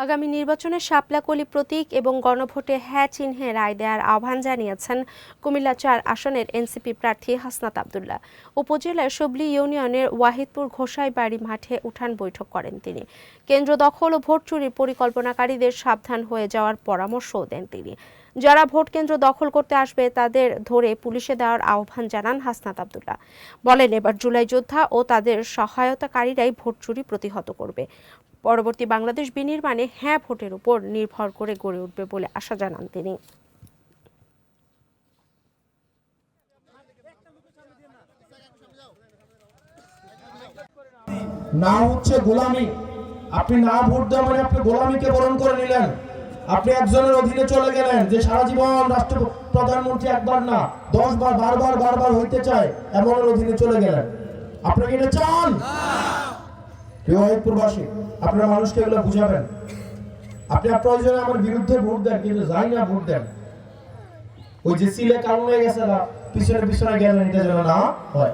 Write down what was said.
আগামী নির্বাচনে শাপলা কলি প্রতীক এবং গণভোটে হ্যাঁ চিহ্নে রায় দেওয়ার আহ্বান জানিয়েছেন কুমিল্লা ৪ আসনের এনসিপি প্রার্থী হাসনাত আব্দুল্লাহ। উপজেলার শুবলি ইউনিয়নের ওয়াহিদপুর ঘোষাইবাড়ি মাঠে উঠান বৈঠক করেন তিনি। কেন্দ্র দখল ও ভোট চুরির পরিকল্পনাকারীদের সাবধান হয়ে যাওয়ার পরামর্শও দেন তিনি। যারা ভোট কেন্দ্র দখল করতে আসবে তাদের ধরে পুলিশে দেওয়ার আহ্বান জানান হাসনাত আব্দুল্লাহ। বলেন, এবার জুলাই যোদ্ধা ও তাদের সহায়তাকারীরাই ভোট চুরি প্রতিহত করবে। পরবর্তী বাংলাদেশ বিনির্মাণে হ্যাঁ ভোটের উপর নির্ভর করে গড়ে উঠবে বলে আশা জানান তিনি। না হচ্ছে গোলামি। আপনি না ভোট দেওয়া মানে আপনি গোলামিকে বরণ করে নিলেন। আপনি একজনের অধীনে চলে গেলেন যে সারা জীবন রাষ্ট্র প্রধানমন্ত্রী একবার না 10 বার বারবার হইতে চায় এমনের অধীনে চলে গেলেন। আপনাকে এটা চান? প্রবাসী আপনারা মানুষকে এগুলো বুঝাবেন। আপনি প্রয়োজনে আমার বিরুদ্ধে ভোট দেন, কিন্তু যাই না ভোট দেন। ওই যে সিলে কারণ হয়ে গেছে না পিছনে গেলেন, এটা যেন না হয়।